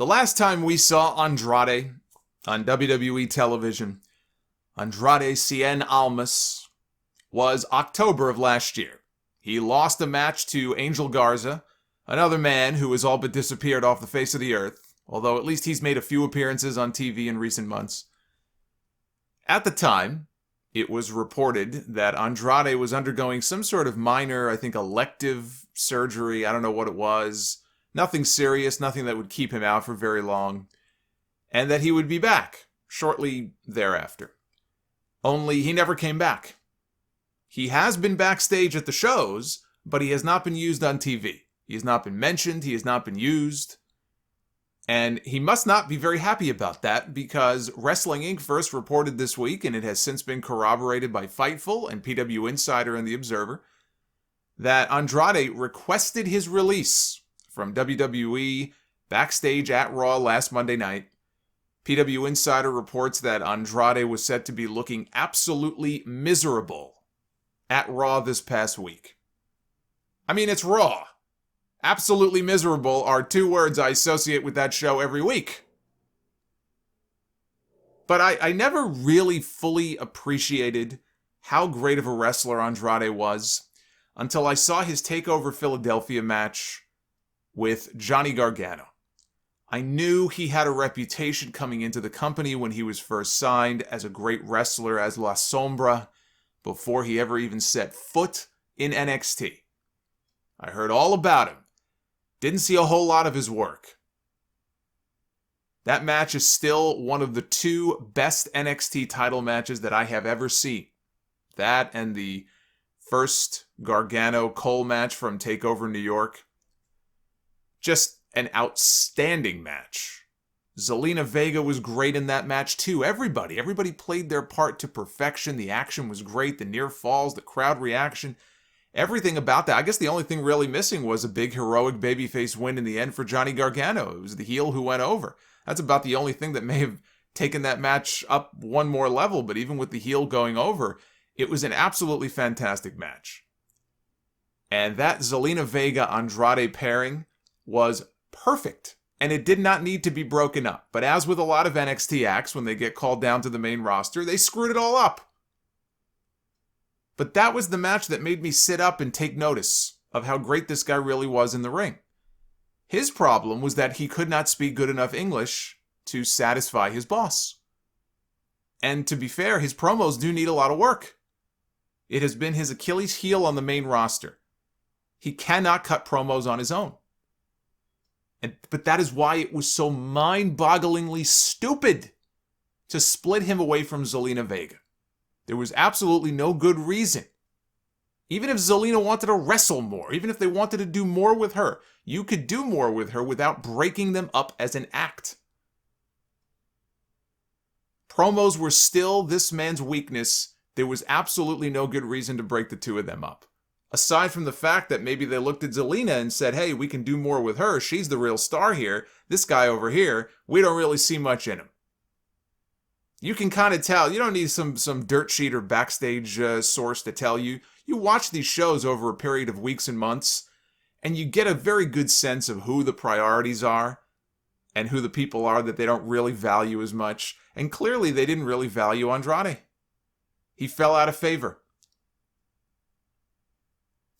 The last time we saw Andrade on WWE television, Andrade Cien Almas, was October of last year. He lost a match to Angel Garza, another man who has all but disappeared off the face of the earth, although at least he's made a few appearances on TV in recent months. At the time, it was reported that Andrade was undergoing some sort of minor, elective surgery. I don't know what it was. Nothing serious, nothing that would keep him out for very long. And that he would be back shortly thereafter. Only he never came back. He has been backstage at the shows, but he has not been used on TV. He has not been mentioned, he has not been used. And he must not be very happy about that, because Wrestling Inc. first reported this week, and it has since been corroborated by Fightful and PW Insider and The Observer, that Andrade requested his release from WWE backstage at Raw last Monday night. PW Insider reports that Andrade was said to be looking absolutely miserable at Raw this past week. I mean, it's Raw. Absolutely miserable are two words I associate with that show every week. But I never really fully appreciated how great of a wrestler Andrade was until I saw his TakeOver Philadelphia match with Johnny Gargano. I knew he had a reputation coming into the company when he was first signed as a great wrestler as La Sombra before he ever even set foot in NXT. I heard all about him. Didn't see a whole lot of his work. That match is still one of the two best NXT title matches that I have ever seen. That and the first Gargano-Cole match from TakeOver New York. Just an outstanding match. Zelina Vega was great in that match too. Everybody played their part to perfection. The action was great. The near falls, the crowd reaction, everything about that. I guess the only thing really missing was a big heroic babyface win in the end for Johnny Gargano. It was the heel who went over. That's about the only thing that may have taken that match up one more level. But even with the heel going over, it was an absolutely fantastic match. And that Zelina Vega Andrade pairing was perfect, and it did not need to be broken up. But as with a lot of NXT acts, when they get called down to the main roster, they screwed it all up. But that was the match that made me sit up and take notice of how great this guy really was in the ring. His problem was that he could not speak good enough English to satisfy his boss. And to be fair, his promos do need a lot of work. It has been his Achilles heel on the main roster. He cannot cut promos on his own. But that is why it was so mind-bogglingly stupid to split him away from Zelina Vega. There was absolutely no good reason. Even if Zelina wanted to wrestle more, even if they wanted to do more with her, you could do more with her without breaking them up as an act. Promos were still this man's weakness. There was absolutely no good reason to break the two of them up. Aside from the fact that maybe they looked at Zelina and said, hey, we can do more with her. She's the real star here. This guy over here, we don't really see much in him. You can kind of tell. You don't need some dirt sheet or backstage source to tell you. You watch these shows over a period of weeks and months, and you get a very good sense of who the priorities are and who the people are that they don't really value as much. And clearly, they didn't really value Andrade. He fell out of favor.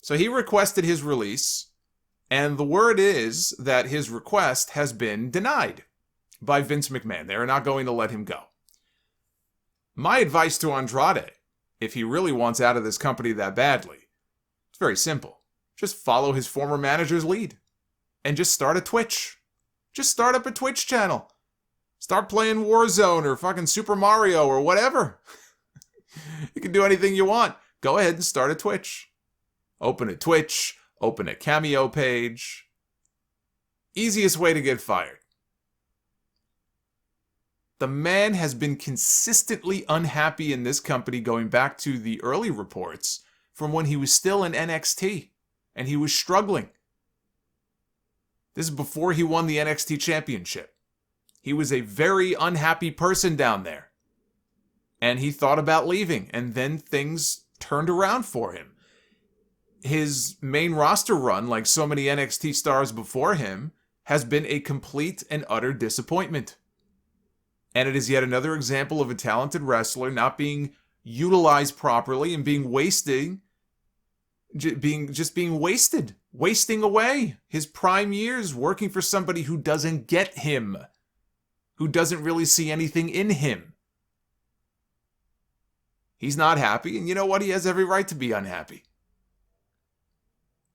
So he requested his release, and the word is that his request has been denied by Vince McMahon. They are not going to let him go. My advice to Andrade, if he really wants out of this company that badly, it's very simple. Just follow his former manager's lead and just start a Twitch. Just start up a Twitch channel. Start playing Warzone or fucking Super Mario or whatever. You can do anything you want. Go ahead and start a Twitch. Open a Twitch, open a Cameo page. Easiest way to get fired. The man has been consistently unhappy in this company going back to the early reports from when he was still in NXT and he was struggling. This is before he won the NXT championship. He was a very unhappy person down there. And he thought about leaving, and then things turned around for him. His main roster run, like so many NXT stars before him, has been a complete and utter disappointment. And it is yet another example of a talented wrestler not being utilized properly and being wasted, wasting away his prime years working for somebody who doesn't get him, who doesn't really see anything in him. He's not happy, and you know what? He has every right to be unhappy.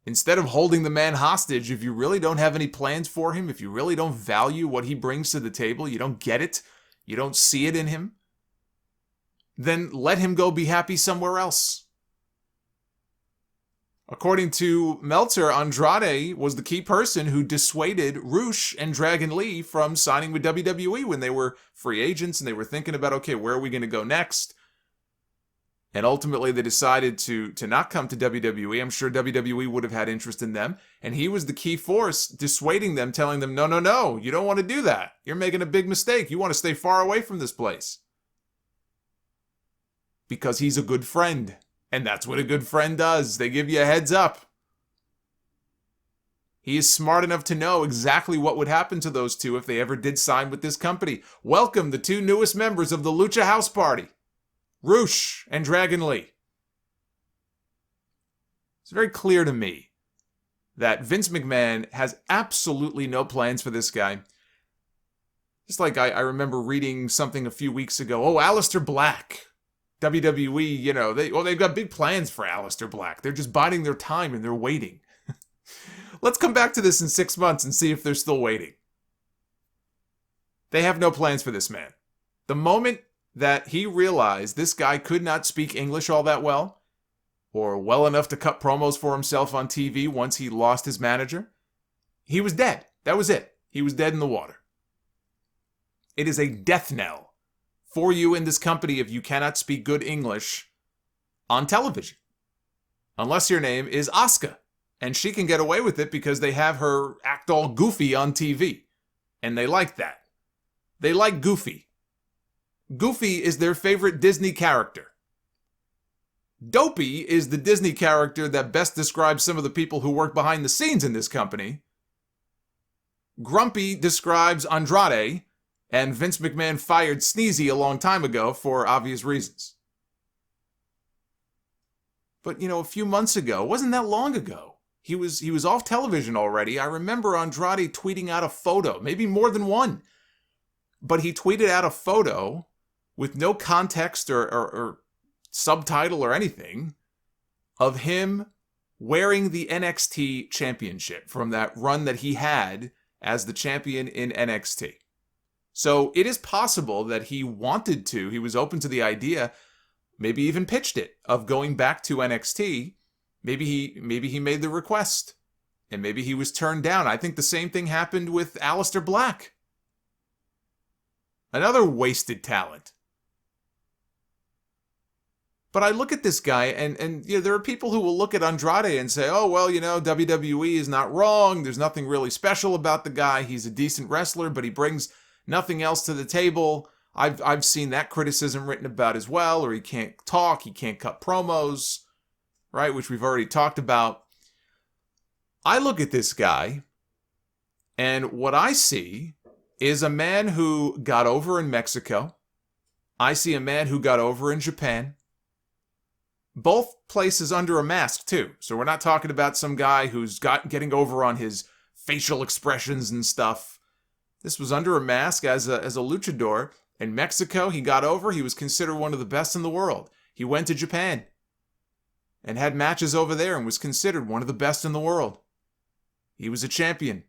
Instead of holding the man hostage, if you really don't have any plans for him, if you really don't value what he brings to the table, you don't get it, you don't see it in him, then let him go be happy somewhere else. According to Meltzer, Andrade was the key person who dissuaded Rush and Dragon Lee from signing with WWE when they were free agents and they were thinking about, okay, where are we going to go next? And ultimately they decided to not come to WWE. I'm sure WWE would have had interest in them. And he was the key force dissuading them, telling them, no, you don't want to do that. You're making a big mistake. You want to stay far away from this place. Because he's a good friend. And that's what a good friend does. They give you a heads up. He is smart enough to know exactly what would happen to those two if they ever did sign with this company. Welcome the two newest members of the Lucha House Party, Rush and Dragon Lee. It's very clear to me that Vince McMahon has absolutely no plans for this guy. Just like I remember reading something a few weeks ago. Oh, Aleister Black. WWE, they've got big plans for Aleister Black. They're just biding their time and they're waiting. Let's come back to this in 6 months and see if they're still waiting. They have no plans for this man. The moment that he realized this guy could not speak English all that well, or well enough to cut promos for himself on TV once he lost his manager, he was dead. That was it. He was dead in the water. It is a death knell for you in this company if you cannot speak good English on television. Unless your name is Asuka. And she can get away with it because they have her act all goofy on TV. And they like that. They like Goofy. Goofy is their favorite Disney character. Dopey is the Disney character that best describes some of the people who work behind the scenes in this company. Grumpy describes Andrade, and Vince McMahon fired Sneezy a long time ago for obvious reasons. But, a few months ago, wasn't that long ago, he was off television already. I remember Andrade tweeting out a photo, maybe more than one. But he tweeted out a photo with no context or subtitle or anything of him wearing the NXT championship from that run that he had as the champion in NXT. So it is possible that he wanted to, he was open to the idea, maybe even pitched it, of going back to NXT. Maybe he made the request, and maybe he was turned down. I think the same thing happened with Aleister Black. Another wasted talent. But I look at this guy, and there are people who will look at Andrade and say, oh, well, WWE is not wrong. There's nothing really special about the guy. He's a decent wrestler, but he brings nothing else to the table. I've seen that criticism written about as well, or he can't talk, he can't cut promos, right, which we've already talked about. I look at this guy, and what I see is a man who got over in Mexico. I see a man who got over in Japan. Both places under a mask, too. So we're not talking about some guy who's getting over on his facial expressions and stuff. This was under a mask as a luchador. In Mexico, he got over. He was considered one of the best in the world. He went to Japan and had matches over there and was considered one of the best in the world. He was a champion.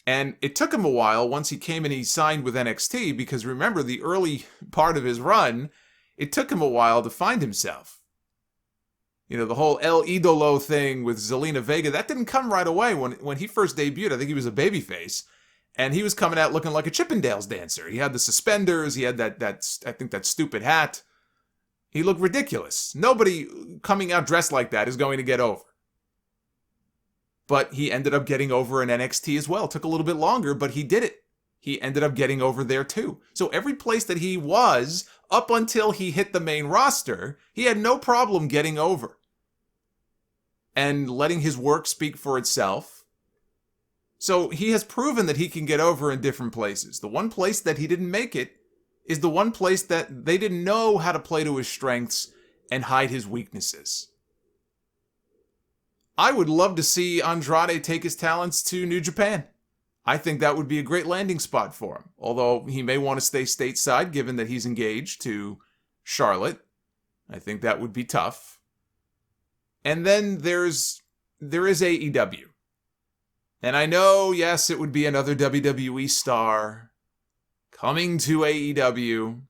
And it took him a while once he came and he signed with NXT, because remember, the early part of his run, it took him a while to find himself. The whole El Idolo thing with Zelina Vega, that didn't come right away. When he first debuted, I think he was a babyface, and he was coming out looking like a Chippendales dancer. He had the suspenders, he had that stupid hat. He looked ridiculous. Nobody coming out dressed like that is going to get over. But he ended up getting over in NXT as well. It took a little bit longer, but he did it. He ended up getting over there too. So every place that he was, up until he hit the main roster, he had no problem getting over and letting his work speak for itself. So he has proven that he can get over in different places. The one place that he didn't make it is the one place that they didn't know how to play to his strengths and hide his weaknesses. I would love to see Andrade take his talents to New Japan. I think that would be a great landing spot for him, although he may want to stay stateside given that he's engaged to Charlotte. I think that would be tough. And then there is AEW. And I know, yes, it would be another WWE star coming to AEW.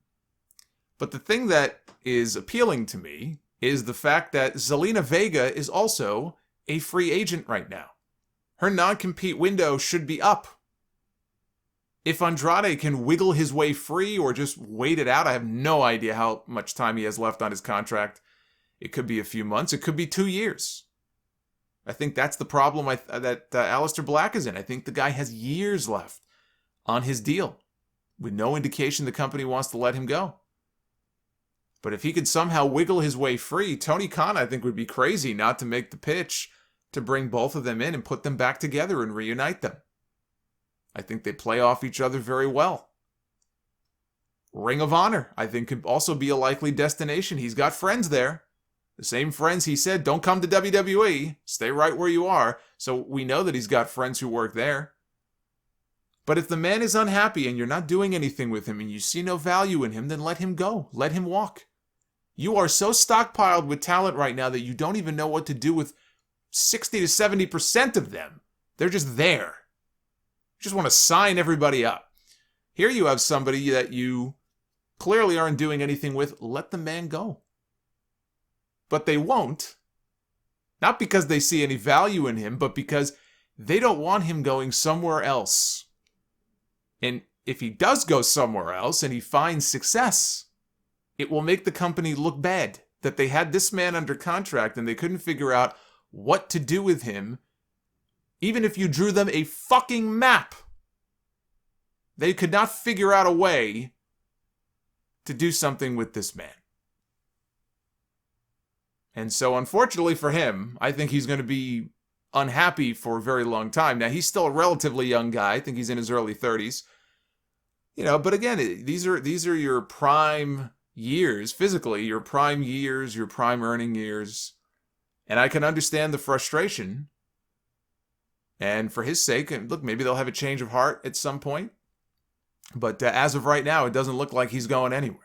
But the thing that is appealing to me is the fact that Zelina Vega is also a free agent right now. Her non-compete window should be up. If Andrade can wiggle his way free or just wait it out, I have no idea how much time he has left on his contract. It could be a few months. It could be 2 years. I think that's the problem that Aleister Black is in. I think the guy has years left on his deal with no indication the company wants to let him go. But if he could somehow wiggle his way free, Tony Khan, I think, would be crazy not to make the pitch to bring both of them in and put them back together and reunite them. I think they play off each other very well. Ring of Honor, I think, could also be a likely destination. He's got friends there. The same friends he said, don't come to WWE, stay right where you are. So we know that he's got friends who work there. But if the man is unhappy and you're not doing anything with him and you see no value in him, then let him go. Let him walk. You are so stockpiled with talent right now that you don't even know what to do with 60 to 70% of them. They're just there. You just want to sign everybody up. Here you have somebody that you clearly aren't doing anything with. Let the man go. But they won't. Not because they see any value in him, but because they don't want him going somewhere else. And if he does go somewhere else and he finds success, it will make the company look bad that they had this man under contract and they couldn't figure out what to do with him. Even if you drew them a fucking map, they could not figure out a way to do something with this man. And so, unfortunately for him, I think he's going to be unhappy for a very long time. Now, he's still a relatively young guy. I think he's in his early 30s. But again, these are your prime years, physically, your prime years, your prime earning years. And I can understand the frustration. And for his sake, look, maybe they'll have a change of heart at some point. But as of right now, it doesn't look like he's going anywhere.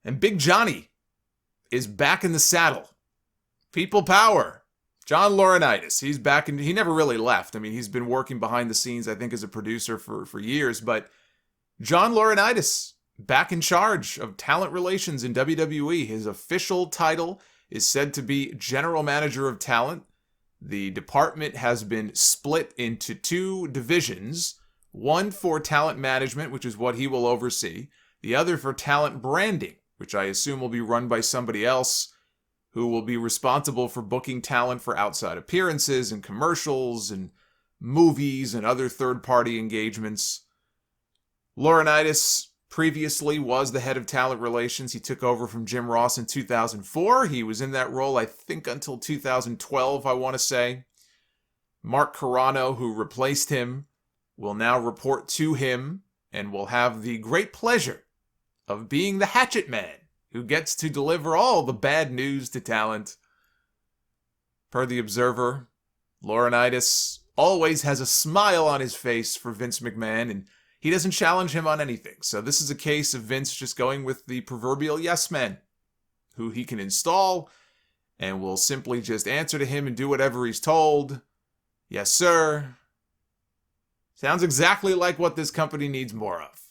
And Big Johnny is back in the saddle. People power. John Laurinaitis, he's back, and he never really left. I mean, he's been working behind the scenes, I think, as a producer for years. But John Laurinaitis, back in charge of talent relations in WWE. His official title is said to be General Manager of Talent. The department has been split into 2 divisions. One for talent management, which is what he will oversee. The other for talent branding, which I assume will be run by somebody else who will be responsible for booking talent for outside appearances and commercials and movies and other third-party engagements. Laurinaitis previously was the head of talent relations. He took over from Jim Ross in 2004. He was in that role, I think, until 2012, I want to say. Mark Carrano, who replaced him, will now report to him and will have the great pleasure of being the hatchet man who gets to deliver all the bad news to talent. Per the Observer, Laurinaitis always has a smile on his face for Vince McMahon, and he doesn't challenge him on anything. So this is a case of Vince just going with the proverbial yes man, who he can install and will simply just answer to him and do whatever he's told. Yes, sir. Sounds exactly like what this company needs more of.